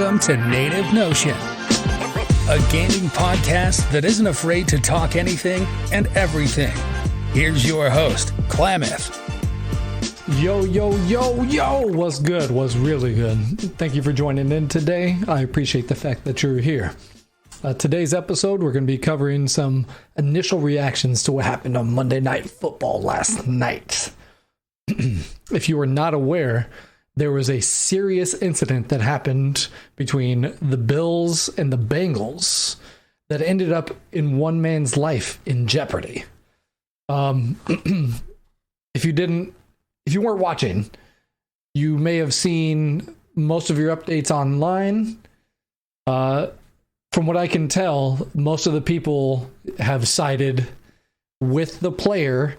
Welcome to Native Notion, a gaming podcast that isn't afraid to talk anything and everything. Here's your host, Klamath. Yo, what's good? What's really good? Thank you for joining in today. I appreciate the fact that you're here. Today's episode, we're going to be covering some initial reactions to what happened on Monday Night Football last night. If you are not aware, there was a serious incident that happened between the Bills and the Bengals that ended up in one man's life in jeopardy. If you weren't watching, you may have seen most of your updates online. From what I can tell, most of the people have sided with the player,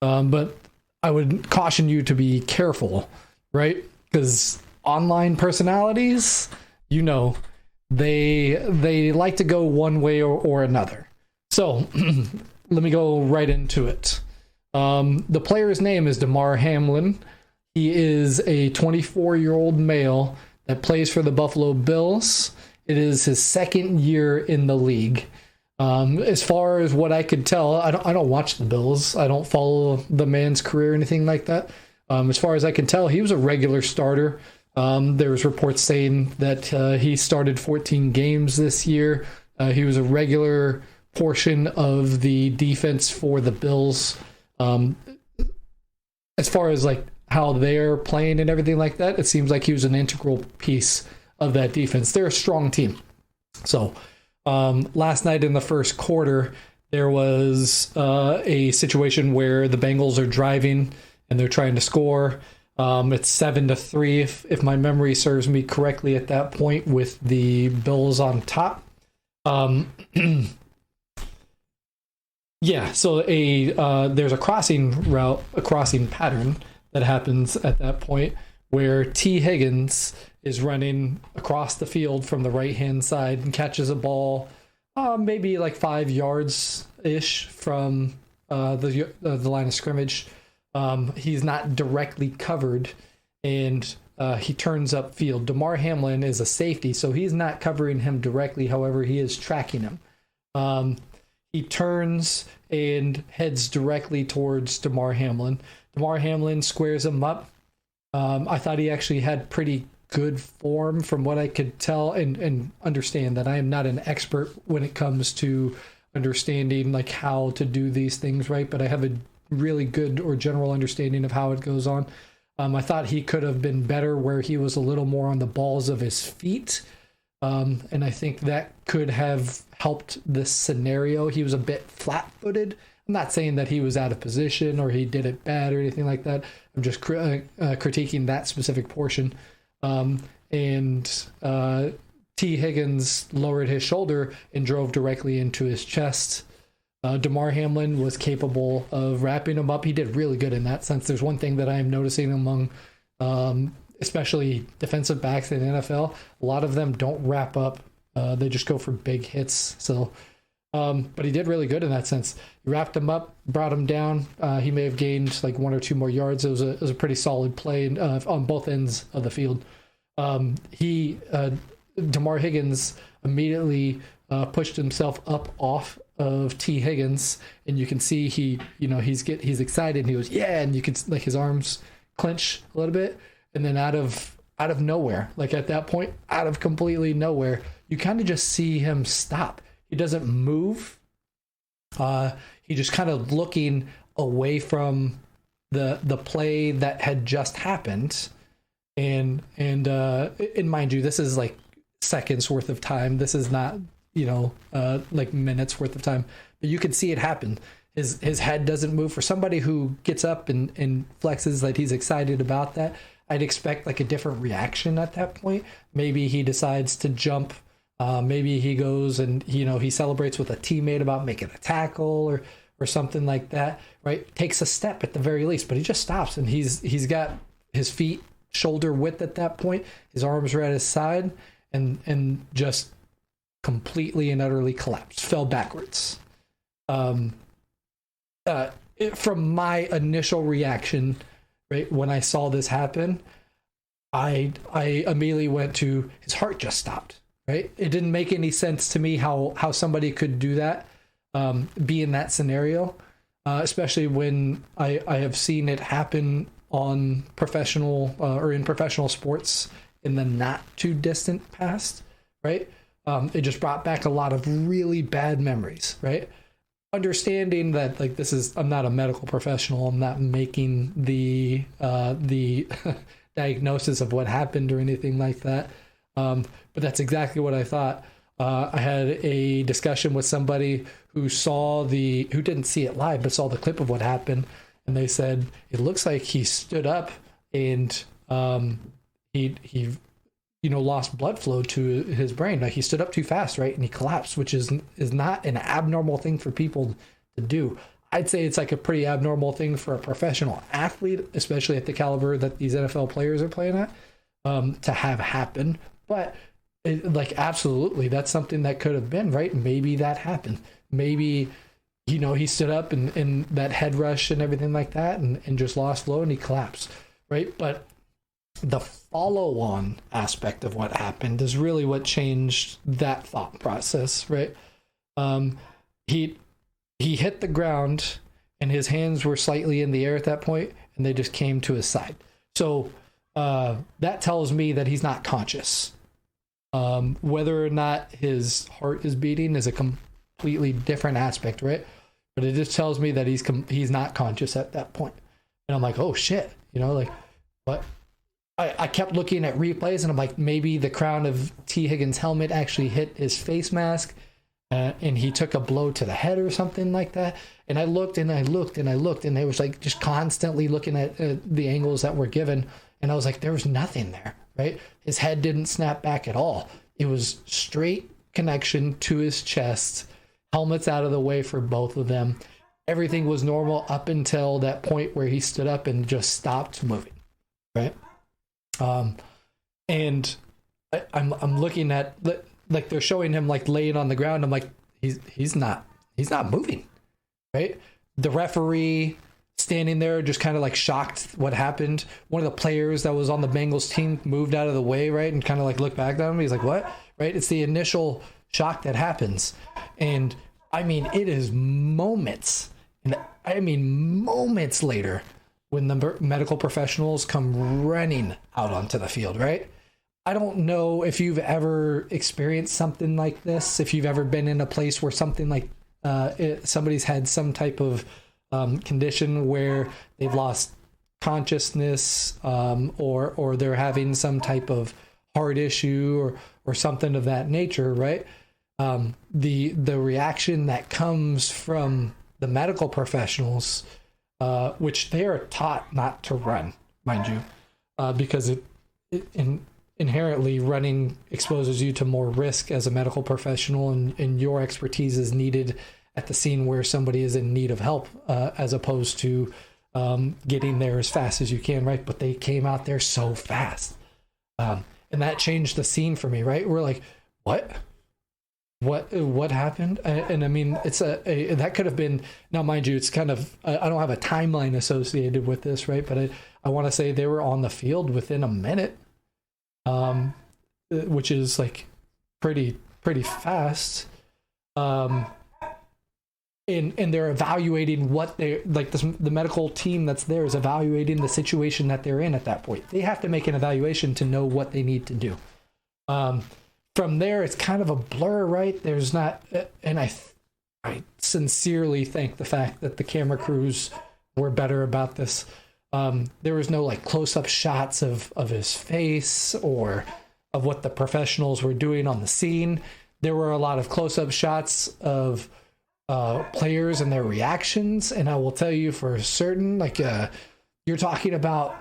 but I would caution you to be careful, right? Because online personalities, you know, they like to go one way or another. So let me go right into it. The player's name is Demar Hamlin. He is a 24-year-old male that plays for the Buffalo Bills. It is his second year in the league. As far as what I could tell, I don't watch the Bills. I don't follow the man's career or anything like that. As far as I can tell, he was a regular starter. There was reports saying that he started 14 games this year. He was a regular portion of the defense for the Bills. As far as like how they're playing and everything like that, it seems like he was an integral piece of that defense. They're a strong team. So last night in the first quarter, there was a situation where the Bengals are driving and they're trying to score. It's 7-3, if my memory serves me correctly at that point, with the Bills on top. Yeah, so there's a crossing pattern that happens at that point where T. Higgins is running across the field from the right-hand side and catches a ball maybe like 5 yards-ish from the line of scrimmage. He's not directly covered, and he turns upfield. Demar Hamlin is a safety, so he's not covering him directly. However, he is tracking him. He turns and heads directly towards Demar Hamlin. Demar Hamlin squares him up. I thought he actually had pretty good form from what I could tell, and understand that I am not an expert when it comes to understanding like how to do these things right, but I have a really good or general understanding of how it goes on. I thought he could have been better where he was a little more on the balls of his feet. And I think that could have helped this scenario. He was a bit flat-footed. I'm not saying that he was out of position or he did it bad or anything like that. I'm just critiquing that specific portion. And T. Higgins lowered his shoulder and drove directly into his chest. Demar Hamlin was capable of wrapping him up. He did really good in that sense. There's one thing that I am noticing among especially defensive backs in the NFL. A lot of them don't wrap up. They just go for big hits. So, but he did really good in that sense. He wrapped him up, brought him down. He may have gained like 1 or 2 more yards. It was a pretty solid play on both ends of the field. Demar Higgins immediately pushed himself up off of T. Higgins, and you can see he's excited. And he goes, yeah, and you can like his arms clench a little bit, and then out of nowhere, like at that point, out of completely nowhere, you kind of just see him stop. He doesn't move. He just kind of looking away from the play that had just happened, and mind you, this is like seconds worth of time. This is not like minutes worth of time, but you can see it happen. His head doesn't move. For somebody who gets up and flexes like he's excited about that, I'd expect like a different reaction at that point. Maybe he decides to jump. Maybe he goes and he celebrates with a teammate about making a tackle or something like that, right? Takes a step at the very least, but he just stops, and he's got his feet shoulder width at that point. His arms are at his side, and just completely and utterly collapsed, fell backwards. From my initial reaction, right, when I saw this happen, I immediately went to his heart just stopped, right? It didn't make any sense to me how somebody could do that, be in that scenario, especially when I have seen it happen on professional or in professional sports in the not too distant past, right? It just brought back a lot of really bad memories, right? Understanding that, like, I'm not a medical professional. I'm not making the diagnosis of what happened or anything like that. But that's exactly what I thought. I had a discussion with somebody who didn't see it live, but saw the clip of what happened. And they said, it looks like he stood up and he lost blood flow to his brain. Like, he stood up too fast, right? And he collapsed, which is not an abnormal thing for people to do. I'd say it's like a pretty abnormal thing for a professional athlete, especially at the caliber that these NFL players are playing at, to have happen. But absolutely, that's something that could have been, right? Maybe that happened. Maybe, he stood up and that head rush and everything like that and just lost flow and he collapsed, right? But the follow-on aspect of what happened is really what changed that thought process, right? He hit the ground and his hands were slightly in the air at that point, and they just came to his side. So that tells me that he's not conscious. Whether or not his heart is beating is a completely different aspect, right? But it just tells me that he's not conscious at that point. And I'm like, oh shit, what? I kept looking at replays and I'm like, maybe the crown of T. Higgins' helmet actually hit his face mask, and he took a blow to the head or something like that. And I looked and I looked and I looked, and they was like just constantly looking at the angles that were given. And I was like, there was nothing there, right? His head didn't snap back at all. It was straight connection to his chest, helmets out of the way for both of them. Everything was normal up until that point where he stood up and just stopped moving, right? And I'm looking at, like, they're showing him like laying on the ground. I'm like, he's not moving, right? The referee standing there just kind of like shocked what happened. One of the players that was on the Bengals team moved out of the way, right? And kind of like looked back at him. He's like, what? Right? It's the initial shock that happens. And I mean, it is moments. And I mean, moments later when the medical professionals come running out onto the field, right? I don't know if you've ever experienced something like this, if you've ever been in a place where something like somebody's had some type of condition where they've lost consciousness, or they're having some type of heart issue or something of that nature, right? The reaction that comes from the medical professionals, which they are taught not to run, mind you, because it inherently running exposes you to more risk as a medical professional, and your expertise is needed at the scene where somebody is in need of help, as opposed to getting there as fast as you can, right? But they came out there so fast, and that changed the scene for me, right? We're like, what happened? And I mean, it's that could have been, now mind you, it's kind of, I don't have a timeline associated with this, right? But I want to say they were on the field within a minute, which is like pretty fast. And they're evaluating what they like. The medical team that's there is evaluating the situation that they're in at that point. They have to make an evaluation to know what they need to do. From there, it's kind of a blur, right? There's not, and I sincerely thank the fact that the camera crews were better about this. There was no like close-up shots of his face or of what the professionals were doing on the scene. There were a lot of close-up shots of players and their reactions, and I will tell you for certain, like you're talking about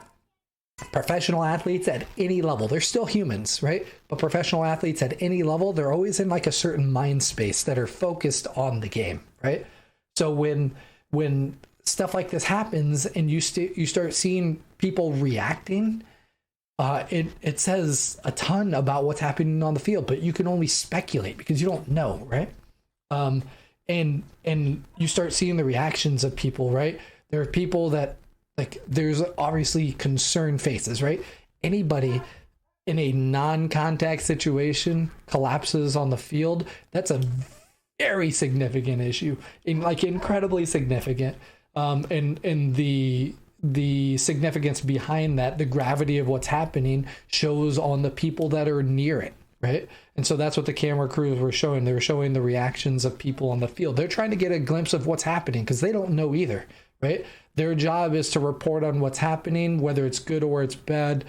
professional athletes at any level. They're still humans, right? But professional athletes at any level, they're always in like a certain mind space that are focused on the game, right? So when stuff like this happens and you start seeing people reacting, it says a ton about what's happening on the field, but you can only speculate because you don't know, right? And you start seeing the reactions of people, right? There are people that, like, there's obviously concerned faces, right? anybody in a non-contact situation collapses on the field, that's a very significant issue, incredibly significant. And the significance behind that, the gravity of what's happening, shows on the people that are near it, right? And so that's what the camera crews were showing. They were showing the reactions of people on the field. They're trying to get a glimpse of what's happening because they don't know either, right? Their job is to report on what's happening, whether it's good or it's bad.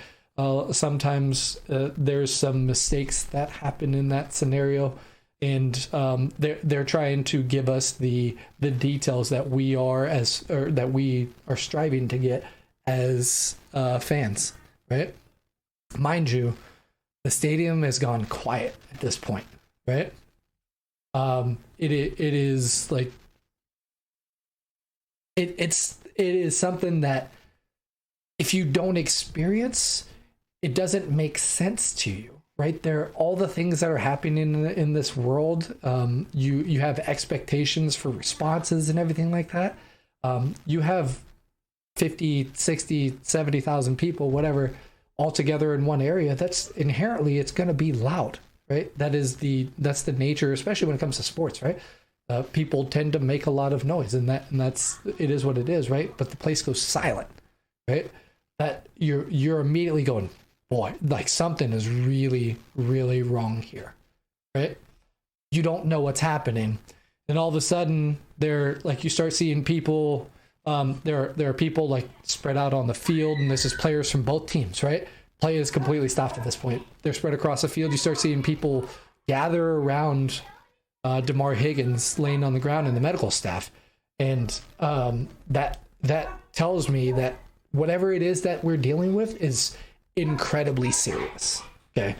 Sometimes there's some mistakes that happen in that scenario, and they're trying to give us the details that we are striving to get as fans, right? Mind you, the stadium has gone quiet at this point, right? It is like it is something that if you don't experience, it doesn't make sense to you, right? There are all the things that are happening in this world. You have expectations for responses and everything like that. You have 50, 60, 70,000 people, whatever, all together in one area. That's inherently, it's going to be loud, right? That's the nature, especially when it comes to sports, right? People tend to make a lot of noise, and it is what it is, right? But the place goes silent, right? That you're immediately going, boy, like something is really, really wrong here, right? You don't know what's happening. And all of a sudden you start seeing people, there are people like spread out on the field, and this is players from both teams, right? Play is completely stopped at this point. They're spread across the field. You start seeing people gather around Demar Higgins laying on the ground and the medical staff. And that tells me that whatever it is that we're dealing with is incredibly serious. Okay.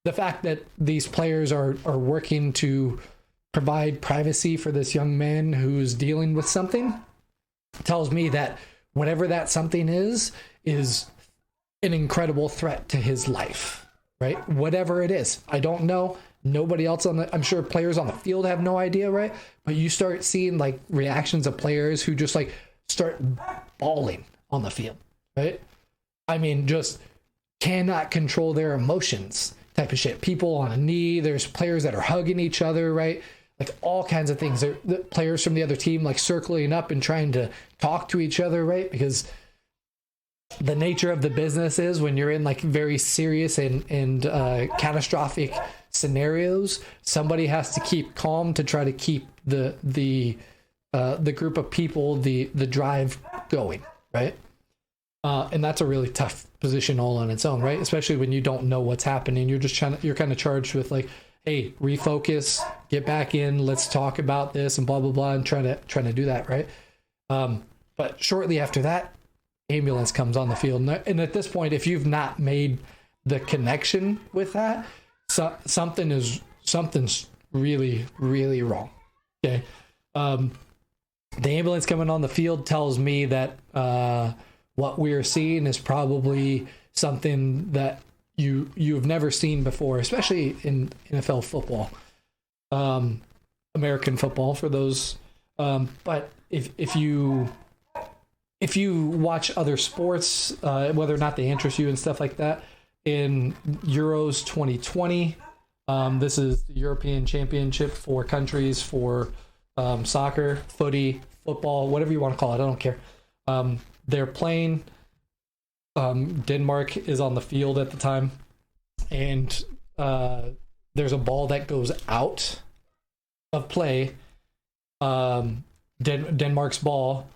The fact that these players are working to provide privacy for this young man who's dealing with something tells me that whatever that something is an incredible threat to his life, right? Whatever it is. I don't know. Nobody else I'm sure players on the field have no idea, right? But you start seeing like reactions of players who just like start bawling on the field, right? I mean, just cannot control their emotions type of shit. People on a knee, there's players that are hugging each other, right? Like all kinds of things. The players from the other team like circling up and trying to talk to each other, right? Because the nature of the business is when you're in like very serious and catastrophic scenarios, somebody has to keep calm to try to keep the group of people, the drive going, right? And that's a really tough position all on its own, right? Especially when you don't know what's happening. You're kind of charged with like, hey, refocus, get back in, let's talk about this and blah, blah, blah, and trying to do that, right? But shortly after that, ambulance comes on the field. And at this point, if you've not made the connection with that, something's really, really wrong. Okay. The ambulance coming on the field tells me that what we're seeing is probably something that you've never seen before, especially in NFL football, American football for those. But if you watch other sports, whether or not they interest you and stuff like that, in Euros 2020, this is the European Championship for countries for soccer, footy, football, whatever you want to call it. I don't care. They're playing. Denmark is on the field at the time, and there's a ball that goes out of play. Denmark's ball,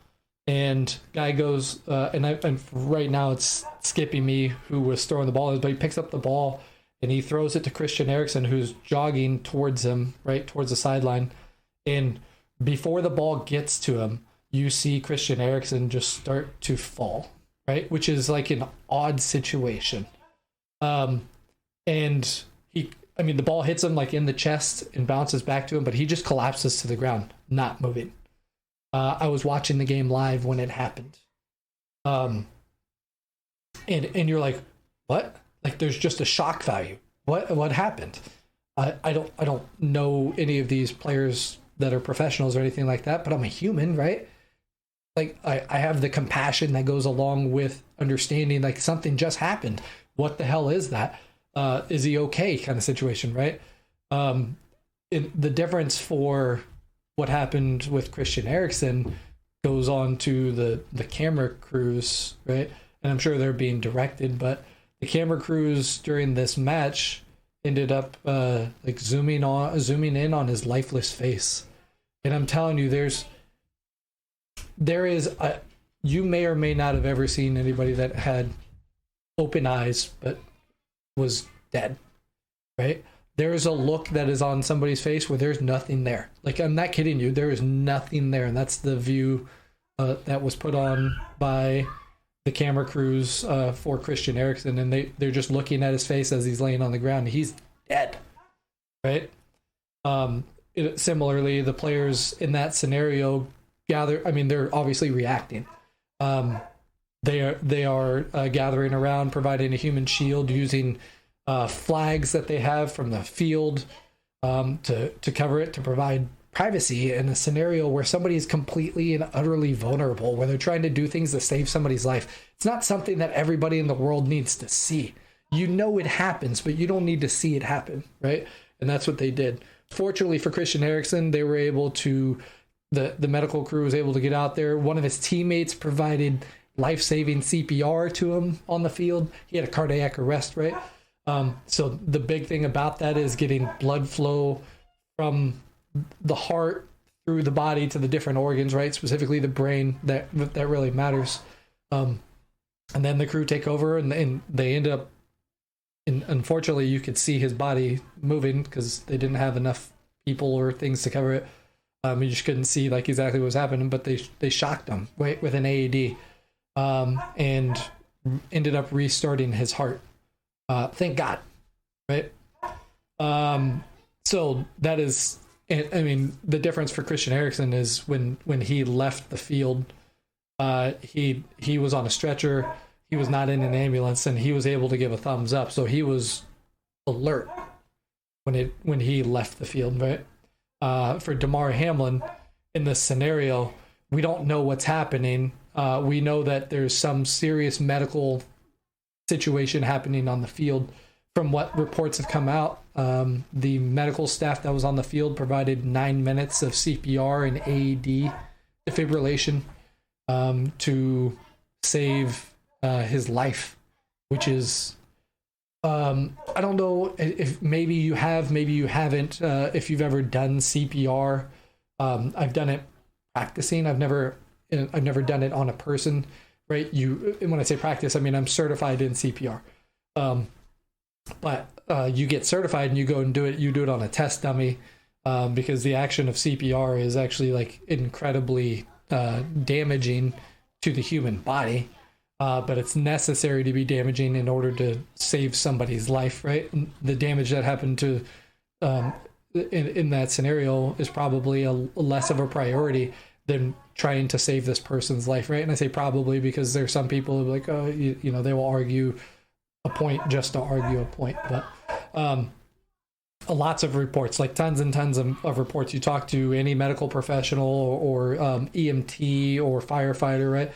and guy goes, and right now it's skipping me who was throwing the ball, but he picks up the ball and he throws it to Christian Eriksen, who's jogging towards him, right towards the sideline, and before the ball gets to him, you see Christian Eriksen just start to fall, right? Which is like an odd situation. And the ball hits him like in the chest and bounces back to him, but he just collapses to the ground, not moving. I was watching the game live when it happened. And you're like, what? Like there's just a shock value. What happened? I don't know any of these players that are professionals or anything like that, but I'm a human, right? Like I have the compassion that goes along with understanding like something just happened. what the hell is that? Is he okay? Kind of situation, right? The difference for what happened with Christian Eriksen goes on to the camera crews, right? And I'm sure they're being directed, but the camera crews during this match ended up like zooming in on his lifeless face. And I'm telling you, you may or may not have ever seen anybody that had open eyes but was dead, right? There's a look that is on somebody's face where there's nothing there. Like, I'm not kidding you, there is nothing there. And that's the view that was put on by the camera crews for Christian Eriksen. And they're just looking at his face as he's laying on the ground. He's dead, right? Similarly, the players in that scenario they're obviously reacting. They are gathering around, providing a human shield using flags that they have from the field to cover it, to provide privacy in a scenario where somebody is completely and utterly vulnerable, where they're trying to do things to save somebody's life. It's not something that everybody in the world needs to see. You know it happens, but you don't need to see it happen, right? And that's what they did. Fortunately for Christian Eriksen, they were able to, the medical crew was able to get out there. One of his teammates provided life-saving CPR to him on the field. He had a cardiac arrest, right? So the big thing about that is getting blood flow from the heart through the body to the different organs, right? Specifically the brain, that really matters. And then the crew take over, and they end up, and unfortunately you could see his body moving because they didn't have enough people or things to cover it. You just couldn't see like exactly what was happening, but they shocked him with an AED, and ended up restarting his heart. Thank God, right? So that is, I mean, the difference for Christian Eriksen is when he left the field, he was on a stretcher. He was not in an ambulance, and he was able to give a thumbs up. So he was alert when he left the field, right? For Demar Hamlin, in this scenario, we don't know what's happening. We know that there's some serious medical situation happening on the field. From what reports have come out, the medical staff that was on the field provided 9 minutes of CPR and AED defibrillation to save his life, which is, I don't know if maybe you have, maybe you haven't, if you've ever done CPR. I've done it practicing. I've never done it on a person, right? And when I say practice, I mean I'm certified in CPR. But you get certified and you go and do it. You do it on a test dummy, because the action of CPR is actually like incredibly damaging to the human body. But it's necessary to be damaging in order to save somebody's life, right? And the damage that happened to in that scenario is probably a less of a priority than trying to save this person's life, right? And I say probably because there's some people who are like, oh, you know, they will argue a point just to argue a point. But lots of reports, like tons and tons of reports. You talk to any medical professional or EMT or firefighter, right?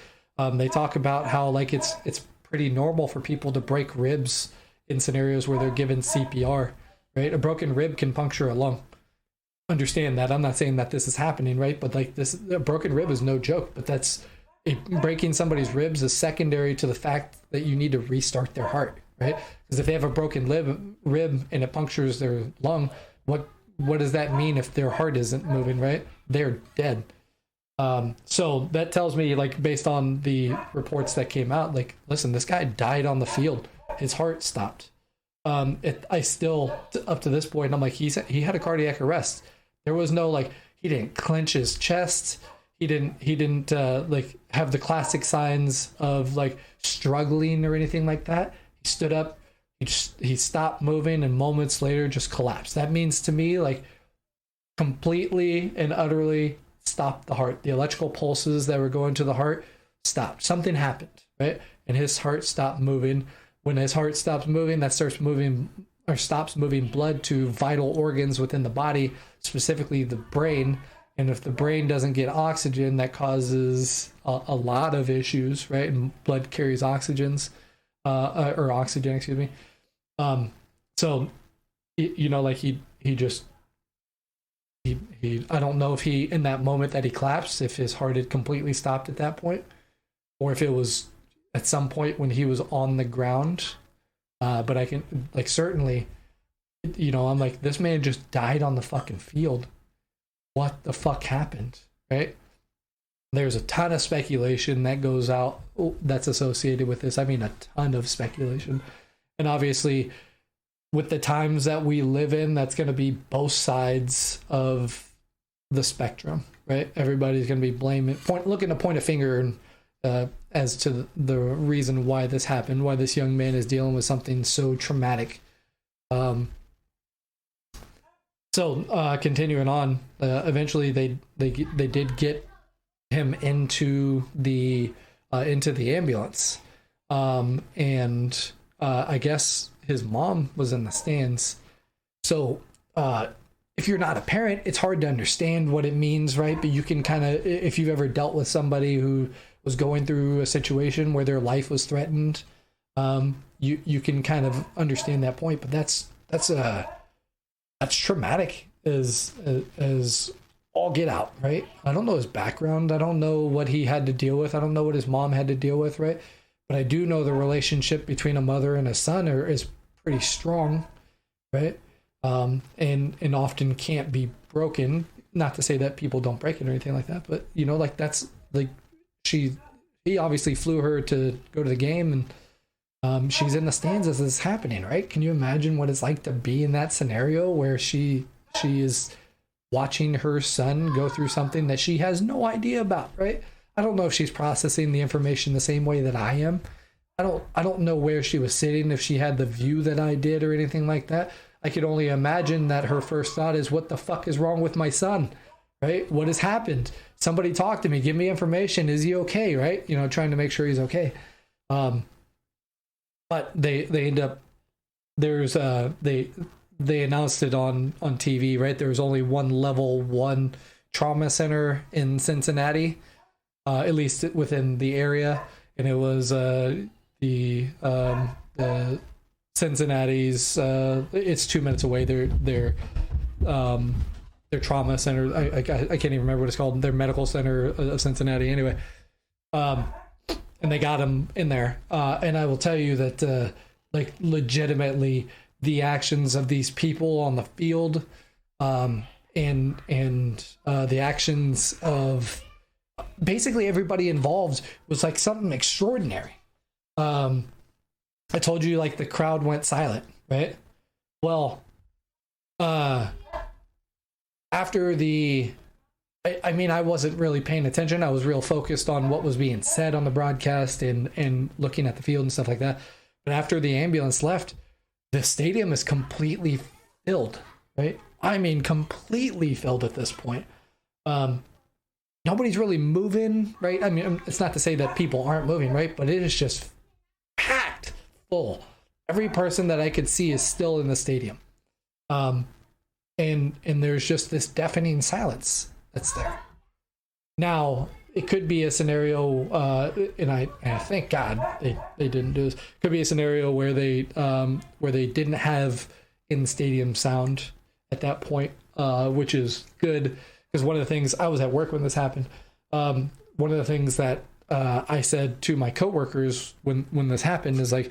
They talk about how like it's pretty normal for people to break ribs in scenarios where they're given CPR, right? A broken rib can puncture a lung. Understand that. I'm not saying that this is happening, right? But like a broken rib is no joke, but breaking somebody's ribs is secondary to the fact that you need to restart their heart, right? Because if they have a broken rib and it punctures their lung, what does that mean if their heart isn't moving, right? They're dead. So that tells me, like, based on the reports that came out, like, listen, this guy died on the field. His heart stopped. I still, up to this point, I'm like, he had a cardiac arrest. There was no, like, he didn't clench his chest. He didn't like have the classic signs of like struggling or anything like that. He stood up, he stopped moving, and moments later just collapsed. That means to me, like, completely and utterly stopped the heart. The electrical pulses that were going to the heart stopped. Something happened, right? And his heart stopped moving. When his heart stops moving, that starts moving or stops moving blood to vital organs within the body, specifically the brain. And if the brain doesn't get oxygen, that causes a lot of issues, right? And blood carries oxygens. or oxygen, excuse me. So, you know, like he I don't know if he, in that moment that he collapsed, if his heart had completely stopped at that point, or if it was at some point when he was on the ground. But I can, like, certainly, you know, I'm like, this man just died on the fucking field. What the fuck happened, right? There's a ton of speculation that goes out that's associated with this. I mean, a ton of speculation. And obviously, with the times that we live in, that's going to be both sides of the spectrum, right? Everybody's going to be looking to point a finger as to the reason why this happened, why this young man is dealing with something so traumatic. So continuing on, eventually they did get him into the ambulance, and I guess his mom was in the stands. So if you're not a parent, it's hard to understand what it means, right? But you can kind of, if you've ever dealt with somebody who was going through a situation where their life was threatened, you can kind of understand that point. But that's traumatic as all get out, right? I don't know his background. I don't know what he had to deal with. I don't know what his mom had to deal with, right? But I do know the relationship between a mother and a son is pretty strong, right? And often can't be broken. Not to say that people don't break it or anything like that, but you know, like that's like he obviously flew her to go to the game, and she's in the stands as this is happening, right? Can you imagine what it's like to be in that scenario where she is watching her son go through something that she has no idea about, right? I don't know if she's processing the information the same way that I am. I don't know where she was sitting, if she had the view that I did or anything like that. I could only imagine that her first thought is, what the fuck is wrong with my son, right? What has happened? Somebody talk to me, give me information. Is he okay, right? You know, trying to make sure he's okay. But they end up, they announced it on TV, right? There was only one level 1 trauma center in Cincinnati, at least within the area, and it was the Cincinnati's. It's 2 minutes away. Their trauma center. I can't even remember what it's called. Their medical center of Cincinnati. Anyway, and they got him in there. And I will tell you that, like, legitimately, the actions of these people on the field, and the actions of basically everybody involved was like something extraordinary. I told you, like, the crowd went silent, right? Well, after I mean, I wasn't really paying attention. I was real focused on what was being said on the broadcast and looking at the field and stuff like that. But after the ambulance left, the stadium is completely filled, right? I mean, completely filled at this point. Nobody's really moving, right? I mean, it's not to say that people aren't moving, right? But it is just packed full. Every person that I could see is still in the stadium. And there's just this deafening silence that's there. Now, it could be a scenario, and I thank God they didn't do this. Could be a scenario where they didn't have in-stadium sound at that point, which is good, because one of the things, I was at work when this happened. One of the things that I said to my coworkers when this happened is, like,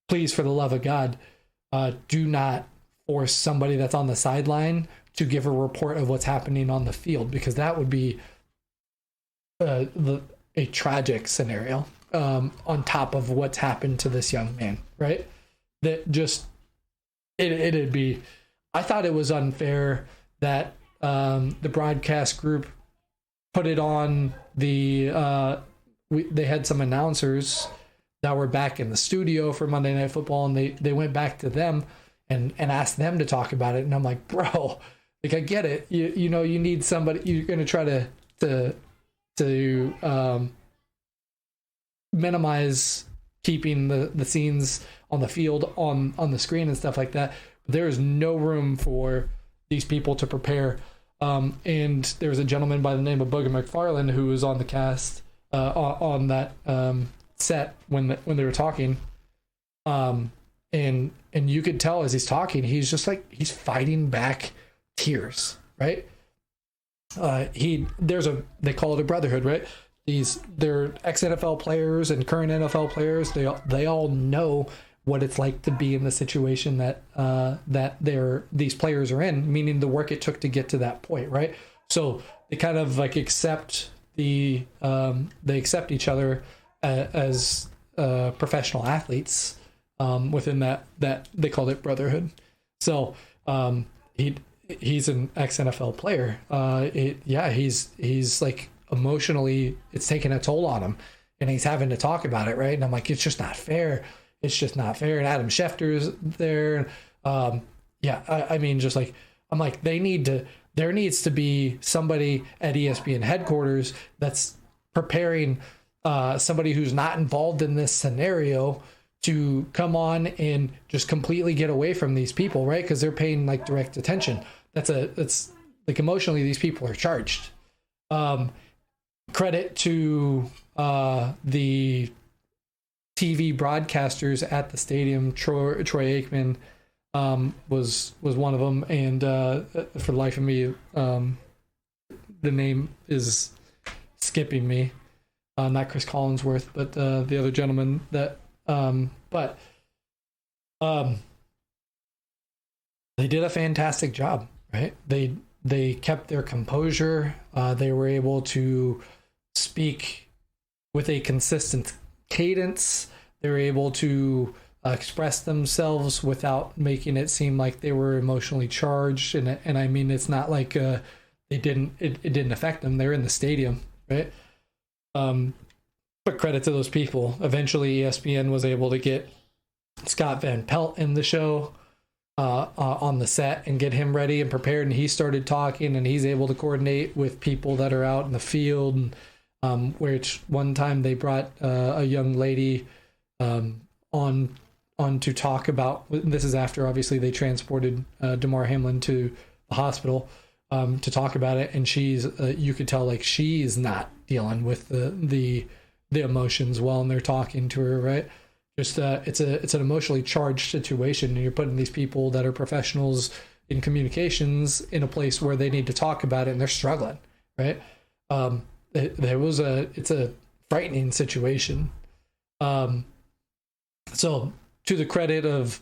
please, for the love of God, do not force somebody that's on the sideline to give a report of what's happening on the field, because that would be a tragic scenario, on top of what's happened to this young man, right? That just it'd be. I thought it was unfair that the broadcast group put it on they had some announcers that were back in the studio for Monday Night Football, and they went back to them and asked them to talk about it. And I'm like, bro, like, I get it. You know, you need somebody. You're going to try to minimize keeping the scenes on the field on the screen and stuff like that. But there is no room for these people to prepare. And there was a gentleman by the name of Booger McFarland who was on the cast on that set when they were talking, And you could tell as he's talking, he's just like, he's fighting back tears, right? They call it a brotherhood, right? They're ex-NFL players and current NFL players. They all know what it's like to be in the situation that these players are in, meaning the work it took to get to that point, right? So they kind of like accept they accept each other as professional athletes within that they called it brotherhood. So he's an ex-NFL player. He's like emotionally, it's taking a toll on him, and he's having to talk about it, right? And I'm like, it's just not fair. It's just not fair. And Adam Schefter's there. I mean, just like, I'm like, there needs to be somebody at ESPN headquarters that's preparing somebody who's not involved in this scenario to come on and just completely get away from these people, right? Because they're paying like direct attention. That's like, emotionally, these people are charged. Credit to the TV broadcasters at the stadium. Troy Aikman was one of them, and for the life of me, the name is skipping me. Not Chris Collinsworth, but the other gentleman that. But they did a fantastic job, right? They kept their composure. They were able to speak with a consistent cadence. They were able to express themselves without making it seem like they were emotionally charged. And I mean, it's not like it didn't affect them. They're in the stadium, right? But credit to those people. Eventually, ESPN was able to get Scott Van Pelt in the show on the set and get him ready and prepared. And he started talking, and he's able to coordinate with people that are out in the field. And which one time they brought a young lady on to talk about. This is after obviously they transported Demar Hamlin to the hospital to talk about it, and she's you could tell like she's not dealing with the emotions well, and they're talking to her, right? Just it's an emotionally charged situation, and you're putting these people that are professionals in communications in a place where they need to talk about it, and they're struggling, right? It's a frightening situation. So to the credit of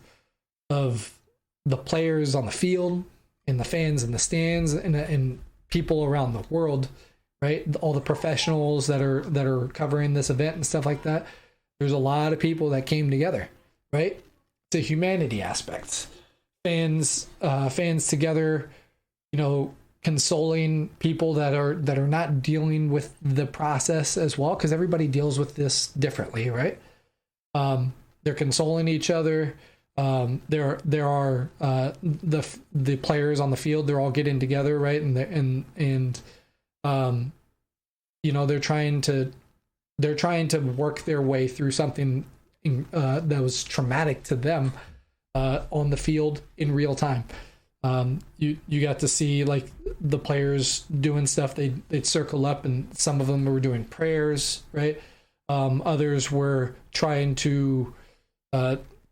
the players on the field and the fans in the stands and people around the world, right? All the professionals that are covering this event and stuff like that. There's a lot of people that came together, right? It's a humanity aspect. Fans together, consoling people that are not dealing with the process as well, because everybody deals with this differently, right? They're consoling each other. There are the players on the field. They're all getting together, right? And they're trying to work their way through something that was traumatic to them on the field in real time. You got to see like the players doing stuff. They'd circle up, and some of them were doing prayers, right? Others were trying to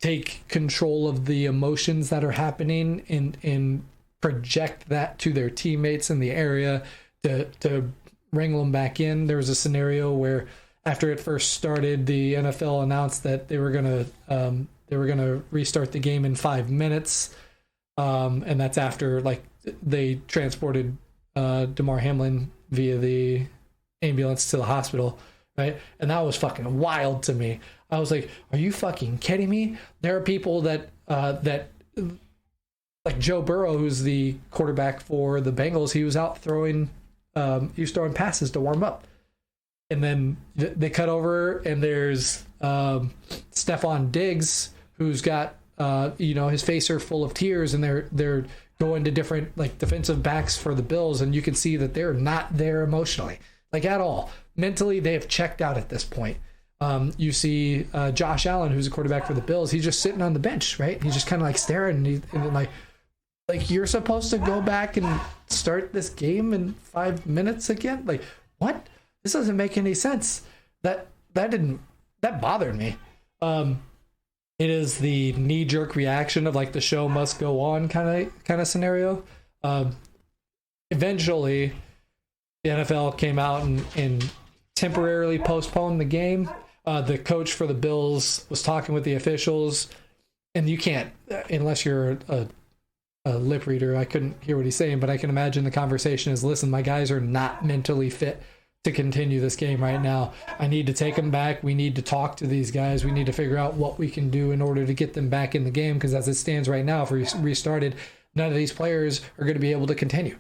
take control of the emotions that are happening and project that to their teammates in the area to wrangle them back in. There was a scenario where after it first started, the NFL announced that they were gonna restart the game in 5 minutes, and that's after like they transported Demar Hamlin via the ambulance to the hospital, right? And that was fucking wild to me. I was like, "Are you fucking kidding me?" There are people that like Joe Burrow, who's the quarterback for the Bengals. He was out throwing passes to warm up. And then they cut over, and there's Stephon Diggs, who's got his face are full of tears, and they're going to different like defensive backs for the Bills, and you can see that they're not there emotionally, like at all. Mentally, they have checked out at this point. You see Josh Allen, who's a quarterback for the Bills. He's just sitting on the bench, right? He's just kind of like staring, and like you're supposed to go back and start this game in 5 minutes again. Like what? This doesn't make any sense. That bothered me. it is the knee-jerk reaction of like the show must go on kind of scenario. Eventually, the NFL came out and temporarily postponed the game. The coach for the Bills was talking with the officials, and you can't, unless you're a lip reader, I couldn't hear what he's saying, but I can imagine the conversation is, listen, my guys are not mentally fit to continue this game right now. I need to take them back. We need to talk to these guys. We need to figure out what we can do in order to get them back in the game, because as it stands right now, if we restarted, none of these players are going to be able to continue.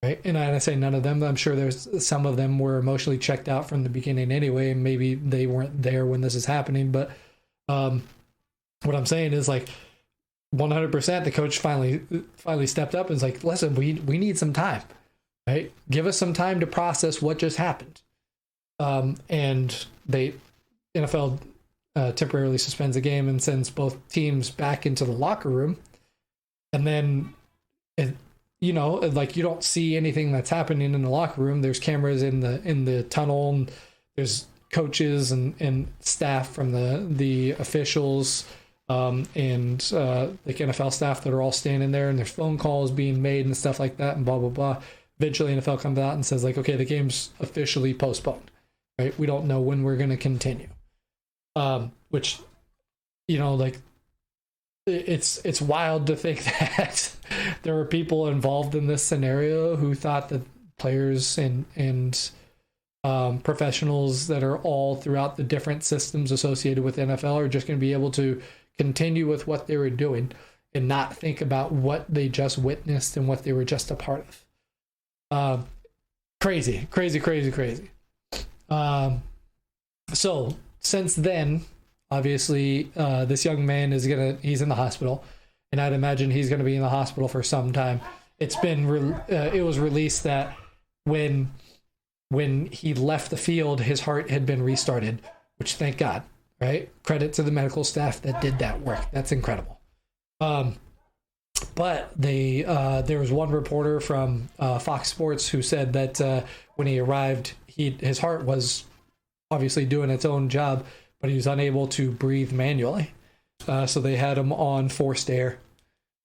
Right? And I say none of them. I'm sure there's some of them were emotionally checked out from the beginning anyway, and maybe they weren't there when this is happening. But what I'm saying is, like, 100%, the coach finally stepped up and was like, listen, we need some time, right? Give us some time to process what just happened. And NFL temporarily suspends the game and sends both teams back into the locker room. And then, like, you don't see anything that's happening in the locker room. There's cameras in the tunnel, and there's coaches and staff from the officials, and like NFL staff that are all standing there, and there's phone calls being made and stuff like that, and blah blah blah. Eventually, NFL comes out and says, like, okay, the game's officially postponed. Right? We don't know when we're going to continue. Which, like, it's wild to think that there were people involved in this scenario who thought that players and professionals that are all throughout the different systems associated with NFL are just going to be able to continue with what they were doing and not think about what they just witnessed and what they were just a part of. Crazy. So since then, obviously, this young man he's in the hospital, and I'd imagine he's going to be in the hospital for some time. It was released that when he left the field, his heart had been restarted, which, thank God, right? Credit to the medical staff that did that work. That's incredible. But there was one reporter from Fox Sports who said that when he arrived, his heart was obviously doing its own job, but he was unable to breathe manually. So they had him on forced air.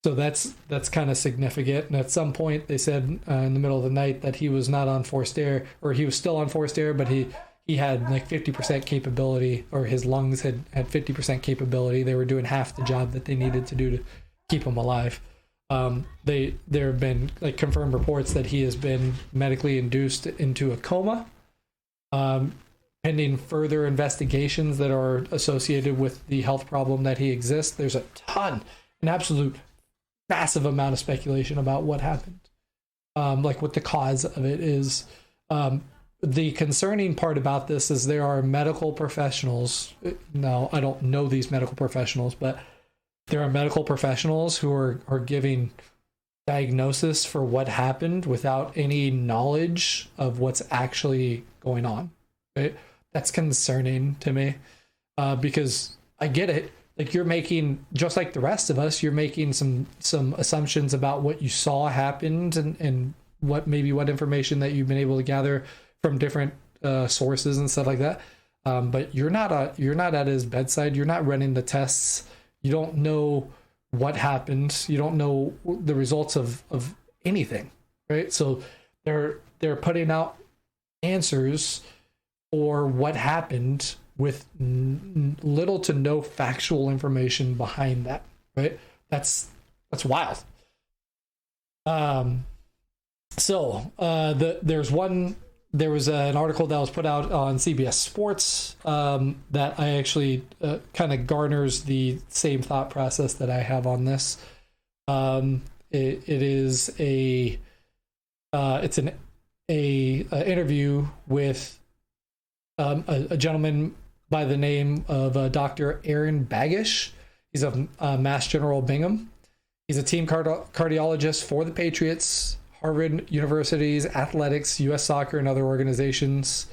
So that's kind of significant. And at some point, they said in the middle of the night that he was not on forced air, or he was still on forced air, but he had like 50% capability, or his lungs had 50% capability. They were doing half the job that they needed to do to keep him alive. There have been like confirmed reports that he has been medically induced into a coma, pending further investigations that are associated with the health problem that he exists. There's an absolute massive amount of speculation about what happened, like what the cause of it is. The concerning part about this is there are medical professionals. Now, I don't know these medical professionals, but there are medical professionals who are giving diagnosis for what happened without any knowledge of what's actually going on. Right? That's concerning to me, because I get it. Like, you're making, just like the rest of us, you're making some assumptions about what you saw happened and what information that you've been able to gather from different sources and stuff like that. But you're not at his bedside. You're not running the tests. You don't know what happened. You don't know the results of anything, right? So they're putting out answers for what happened with little to no factual information behind that, right? That's wild. There was an article that was put out on CBS Sports that I actually kind of garners the same thought process that I have on this. It is an interview with a gentleman by the name of Dr. Aaron Baggish. He's a Mass General Bingham. He's a team cardiologist for the Patriots, Harvard University's athletics, U.S. soccer, and other organizations.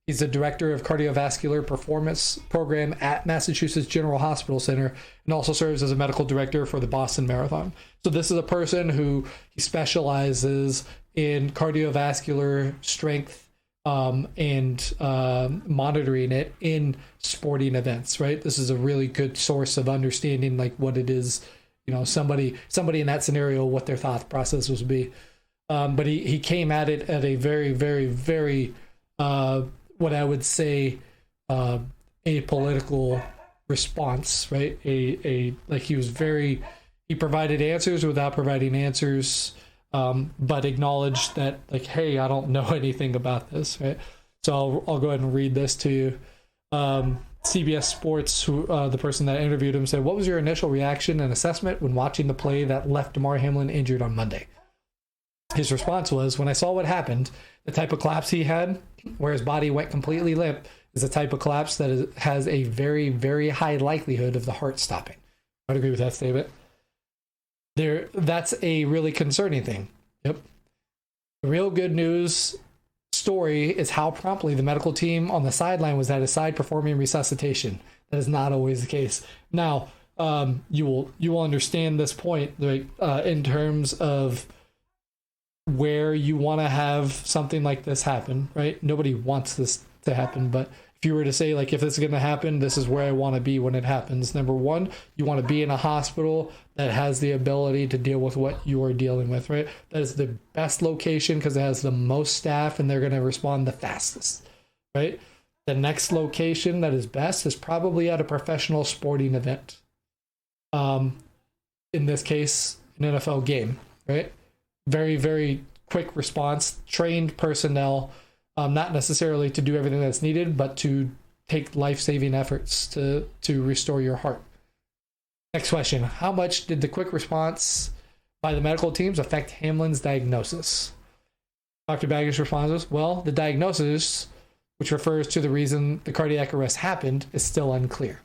He's the director of cardiovascular performance program at Massachusetts General Hospital Center, and also serves as a medical director for the Boston Marathon. So this is a person who he specializes in cardiovascular strength and monitoring it in sporting events, right? This is a really good source of understanding like what it is, somebody in that scenario, what their thought process would be. But he came at it at a very, very, very, what I would say, apolitical response, right? He provided answers without providing answers, but acknowledged that like, hey, I don't know anything about this, right? So I'll go ahead and read this to you. CBS Sports, the person that interviewed him, said, "What was your initial reaction and assessment when watching the play that left Demar Hamlin injured on Monday?" His response was, "When I saw what happened, the type of collapse he had, where his body went completely limp, is a type of collapse that has a very, very high likelihood of the heart stopping." I'd agree with that statement. That's a really concerning thing. Yep. The real good news story is how promptly the medical team on the sideline was at his side performing resuscitation. That is not always the case. Now, you will understand this point, right, in terms of where you want to have something like this happen, right? Nobody wants this to happen, but if you were to say, like, if this is going to happen, this is where I want to be when it happens. Number one, you want to be in a hospital that has the ability to deal with what you are dealing with, right? That is the best location because it has the most staff and they're going to respond the fastest, right? The next location that is best is probably at a professional sporting event. In this case, an NFL game, right? Very, very quick response, trained personnel, not necessarily to do everything that's needed, but to take life-saving efforts to restore your heart. Next question. How much did the quick response by the medical teams affect Hamlin's diagnosis? Dr. Baggish responds, well, the diagnosis, which refers to the reason the cardiac arrest happened, is still unclear.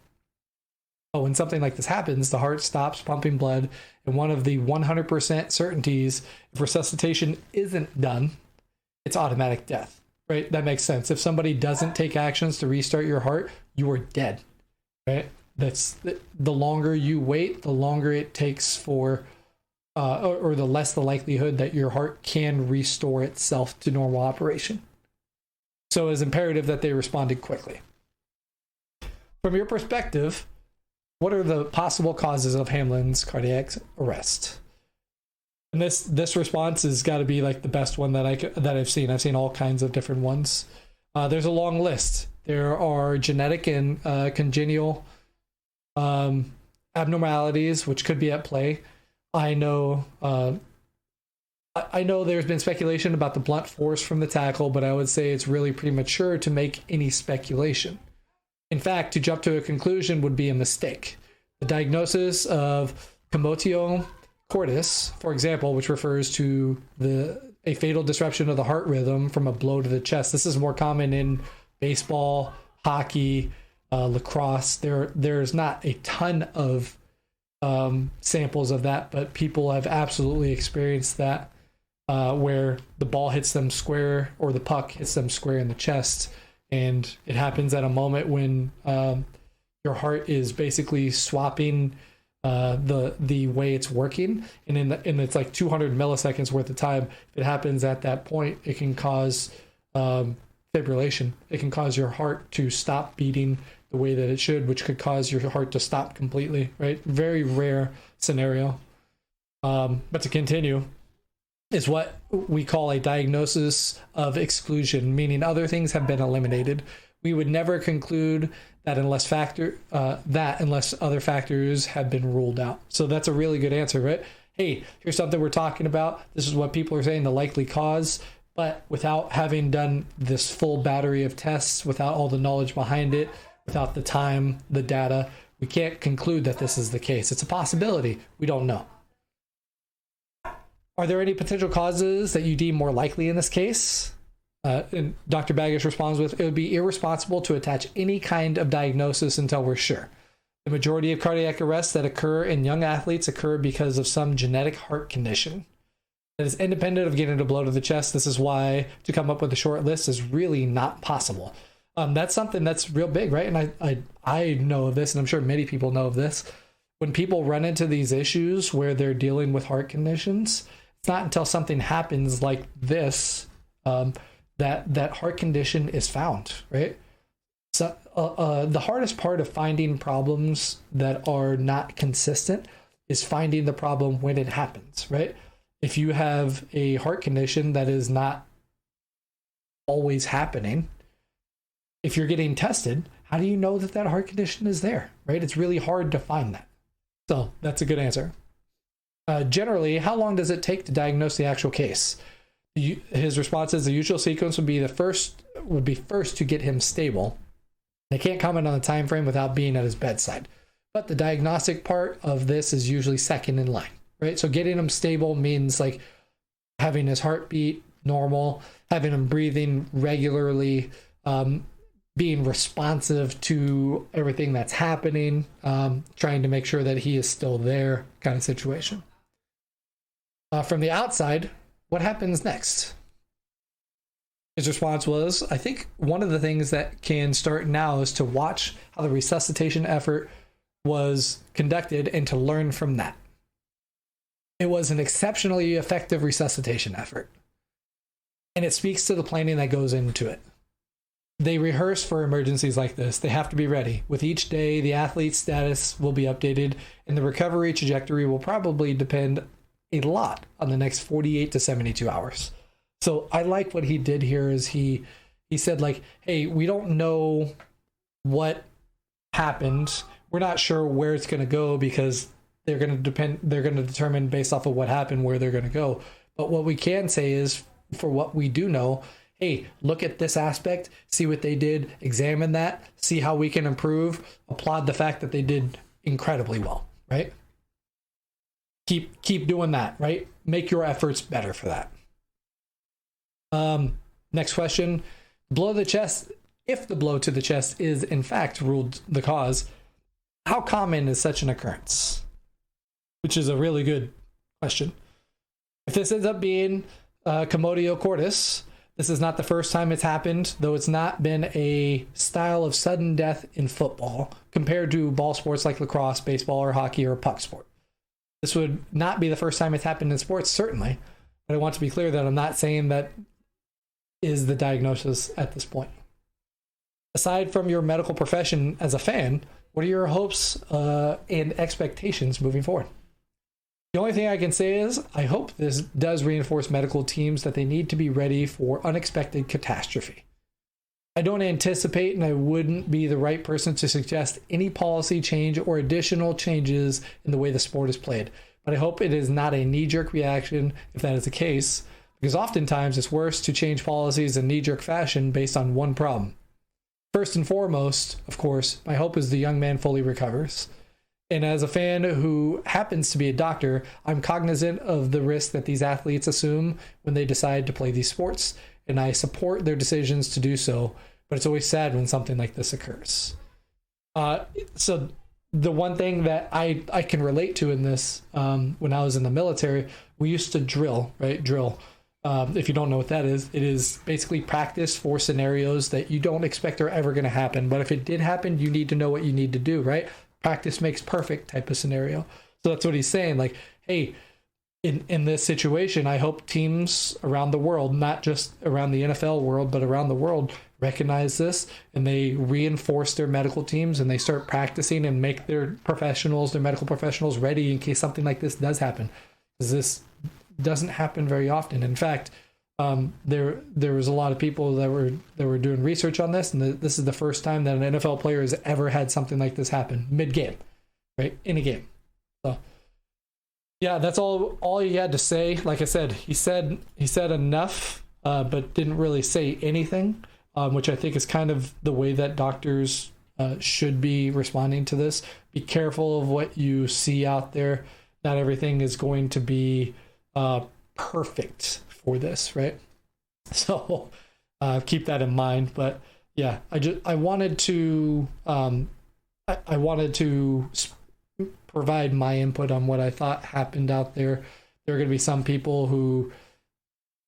But when something like this happens, the heart stops pumping blood, and one of the 100% certainties, if resuscitation isn't done, it's automatic death. Right? That makes sense. If somebody doesn't take actions to restart your heart, you are dead. Right? That's the longer you wait, the longer it takes for, or the less the likelihood that your heart can restore itself to normal operation. So it's imperative that they responded quickly. From your perspective, what are the possible causes of Hamlin's cardiac arrest? And this response has got to be like the best one that I've seen. I've seen all kinds of different ones. There's a long list. There are genetic and congenital abnormalities which could be at play. I know there's been speculation about the blunt force from the tackle, but I would say it's really premature to make any speculation. In fact, to jump to a conclusion would be a mistake. The diagnosis of commotio cordis, for example, which refers to a fatal disruption of the heart rhythm from a blow to the chest. This is more common in baseball, hockey, lacrosse. There's not a ton of samples of that, but people have absolutely experienced that, where the ball hits them square or the puck hits them square in the chest, and it happens at a moment when your heart is basically swapping the way it's working, and it's like 200 milliseconds worth of time. If it happens at that point, it can cause fibrillation. It can cause your heart to stop beating the way that it should, which could cause your heart to stop completely, right? Very rare scenario. But to continue, is what we call a diagnosis of exclusion, meaning other things have been eliminated. We would never conclude that unless other factors have been ruled out. So that's a really good answer, right? Hey, here's something we're talking about. This is what people are saying, the likely cause. But without having done this full battery of tests, without all the knowledge behind it, without the time, the data, we can't conclude that this is the case. It's a possibility. We don't know. Are there any potential causes that you deem more likely in this case? And Dr. Baggish responds with, it would be irresponsible to attach any kind of diagnosis until we're sure. The majority of cardiac arrests that occur in young athletes occur because of some genetic heart condition that is independent of getting a blow to the chest. This is why to come up with a short list is really not possible. That's something that's real big, right? And I know of this, and I'm sure many people know of this. When people run into these issues where they're dealing with heart conditions, it's not until something happens like this, that heart condition is found, right? So the hardest part of finding problems that are not consistent is finding the problem when it happens, right? If you have a heart condition that is not always happening, if you're getting tested, how do you know that that heart condition is there, right? It's really hard to find that. So that's a good answer. Generally, how long does it take to diagnose the actual case? His response is the usual sequence would be first to get him stable. They can't comment on the time frame without being at his bedside. But the diagnostic part of this is usually second in line, right? So getting him stable means like having his heartbeat normal, having him breathing regularly, being responsive to everything that's happening, trying to make sure that he is still there, kind of situation. From the outside, what happens next? His response was, I think one of the things that can start now is to watch how the resuscitation effort was conducted and to learn from that. It was an exceptionally effective resuscitation effort, and it speaks to the planning that goes into it. They rehearse for emergencies like this. They have to be ready. With each day, the athlete's status will be updated, and the recovery trajectory will probably depend a lot on the next 48 to 72 hours. So I like what he did here is he said like, hey, we don't know what happened. We're not sure where it's going to go because they're going to determine based off of what happened where they're going to go. But what we can say is for what we do know, hey, look at this aspect, see what they did, examine that, see how we can improve, applaud the fact that they did incredibly well, right? Keep doing that, right? Make your efforts better for that. Next question. Blow to the chest. If the blow to the chest is in fact ruled the cause, how common is such an occurrence? Which is a really good question. If this ends up being commotio cordis, this is not the first time it's happened, though it's not been a style of sudden death in football compared to ball sports like lacrosse, baseball, or hockey, or puck sport. This would not be the first time it's happened in sports, certainly, but I want to be clear that I'm not saying that is the diagnosis at this point. Aside from your medical profession as a fan, what are your hopes and expectations moving forward? The only thing I can say is I hope this does reinforce medical teams that they need to be ready for unexpected catastrophe. I don't anticipate, and I wouldn't be the right person to suggest any policy change or additional changes in the way the sport is played. But I hope it is not a knee-jerk reaction if that is the case, because oftentimes it's worse to change policies in knee-jerk fashion based on one problem. First and foremost, of course, my hope is the young man fully recovers. And as a fan who happens to be a doctor, I'm cognizant of the risk that these athletes assume when they decide to play these sports, and I support their decisions to do so, but it's always sad when something like this occurs. So the one thing that I can relate to in this, when I was in the military, we used to drill, right? Drill. If you don't know what that is, it is basically practice for scenarios that you don't expect are ever going to happen. But if it did happen, you need to know what you need to do, right? Practice makes perfect type of scenario. So that's what he's saying. Like, hey, in this situation, I hope teams around the world, not just around the NFL world, but around the world, recognize this and they reinforce their medical teams and they start practicing and make their medical professionals ready in case something like this does happen. Because this doesn't happen very often. In fact, there was a lot of people that were doing research on this, and this is the first time that an NFL player has ever had something like this happen mid-game, right? In a game. So yeah, that's all he had to say. Like I said, he said enough, but didn't really say anything, which I think is kind of the way that doctors should be responding to this. Be careful of what you see out there. Not everything is going to be perfect for this, right? So keep that in mind. But yeah, I wanted to provide my input on what I thought happened out there. There are going to be some people who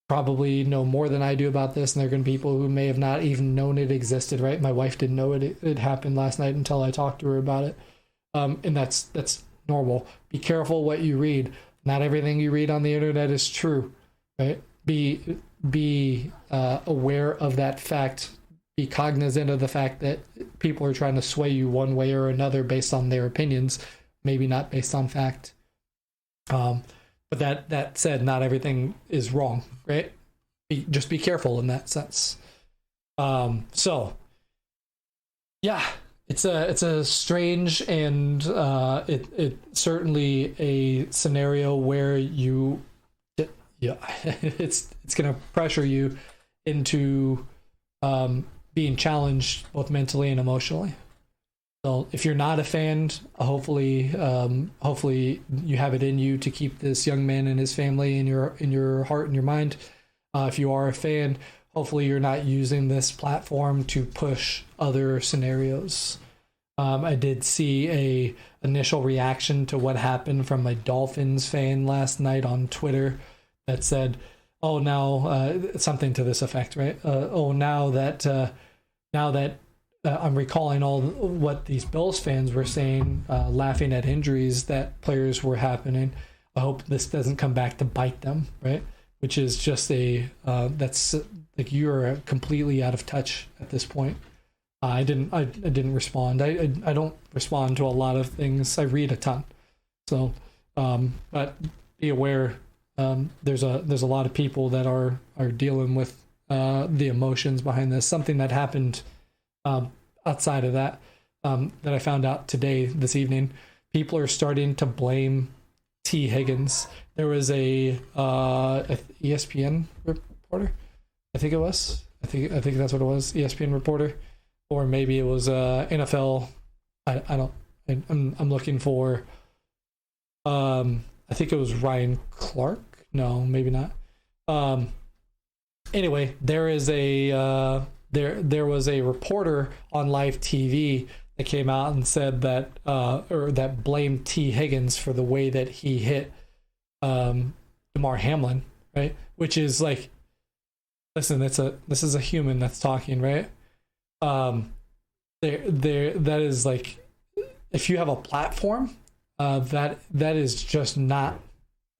probably know more than I do about this, and there are going to be people who may have not even known it existed, right? My wife didn't know it happened last night until I talked to her about it. And that's normal. Be careful what you read. Not everything you read on the internet is true, right? be aware of that fact. Be cognizant of the fact that people are trying to sway you one way or another based on their opinions, maybe not based on fact. But that said, not everything is wrong, right? Just be careful in that sense. So yeah, it's a strange and it certainly a scenario where it's gonna pressure you into being challenged both mentally and emotionally. So if you're not a fan, hopefully you have it in you to keep this young man and his family in your heart and your mind. If you are a fan, hopefully you're not using this platform to push other scenarios. I did see a initial reaction to what happened from a Dolphins fan last night on Twitter that said, "Oh, now something to this effect, right? Now that I'm recalling all what these Bills fans were saying, laughing at injuries that players were happening. I hope this doesn't come back to bite them, right?" Which is just that's like you're completely out of touch at this point. I didn't respond. I don't respond to a lot of things. I read a ton, so but be aware. There's a lot of people that are dealing with the emotions behind this. Something that happened outside of that that I found out this evening. People are starting to blame T. Higgins. There was a ESPN reporter. I think it was. I think that's what it was. ESPN reporter, or maybe it was NFL. I'm looking for. I think it was Ryan Clark. No, maybe not. Anyway, there is there was a reporter on live TV that came out and said that or that blamed T. Higgins for the way that he hit Demar Hamlin, right? Which is like, listen, this is a human that's talking, right? That is like, if you have a platform, that is just not,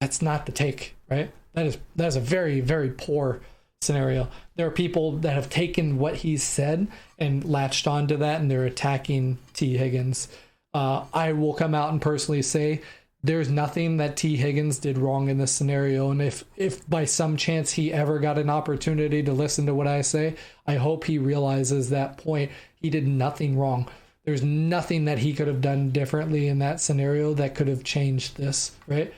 that's not the take, right? That is a very, very poor scenario. There are people that have taken what he said and latched onto that, and they're attacking T. Higgins. I will come out and personally say there's nothing that T. Higgins did wrong in this scenario, and if by some chance he ever got an opportunity to listen to what I say, I hope he realizes that point. He did nothing wrong. There's nothing that he could have done differently in that scenario that could have changed this, right?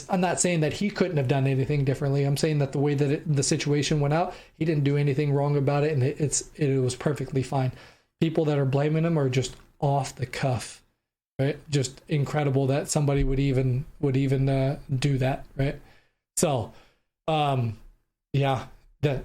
I'm not saying that he couldn't have done anything differently. I'm saying that the way that the situation went out, he didn't do anything wrong about it, and it was perfectly fine. People that are blaming him are just off the cuff, right? Just incredible that somebody would even do that, right? So, yeah, that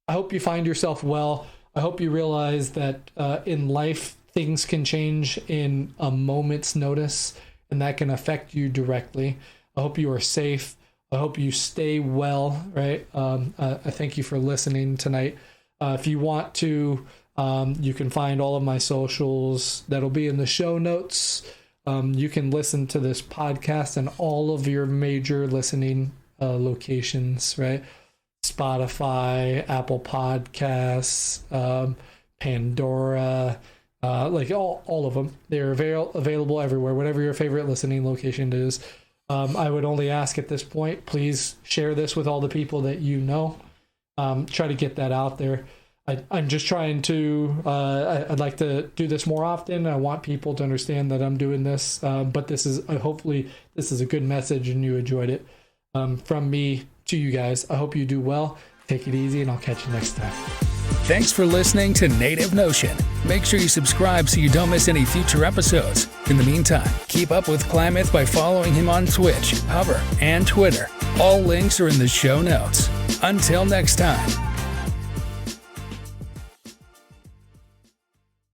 I hope you find yourself well. I hope you realize that in life things can change in a moment's notice, and that can affect you directly. I hope you are safe. I hope you stay well, right? I thank you for listening tonight. If you want to, you can find all of my socials. That'll be in the show notes. You can listen to this podcast and all of your major listening locations, right? Spotify, Apple Podcasts, Pandora, like all of them. They're available everywhere, whatever your favorite listening location is. I would only ask at this point, please share this with all the people that you know. Try to get that out there. I'm just trying to, I'd like to do this more often. I want people to understand that I'm doing this, but hopefully this is a good message and you enjoyed it. From me to you guys, I hope you do well. Take it easy, and I'll catch you next time. Thanks for listening to Native Notion. Make sure you subscribe so you don't miss any future episodes. In the meantime, keep up with Klamath by following him on Twitch, Hover, and Twitter. All links are in the show notes. Until next time.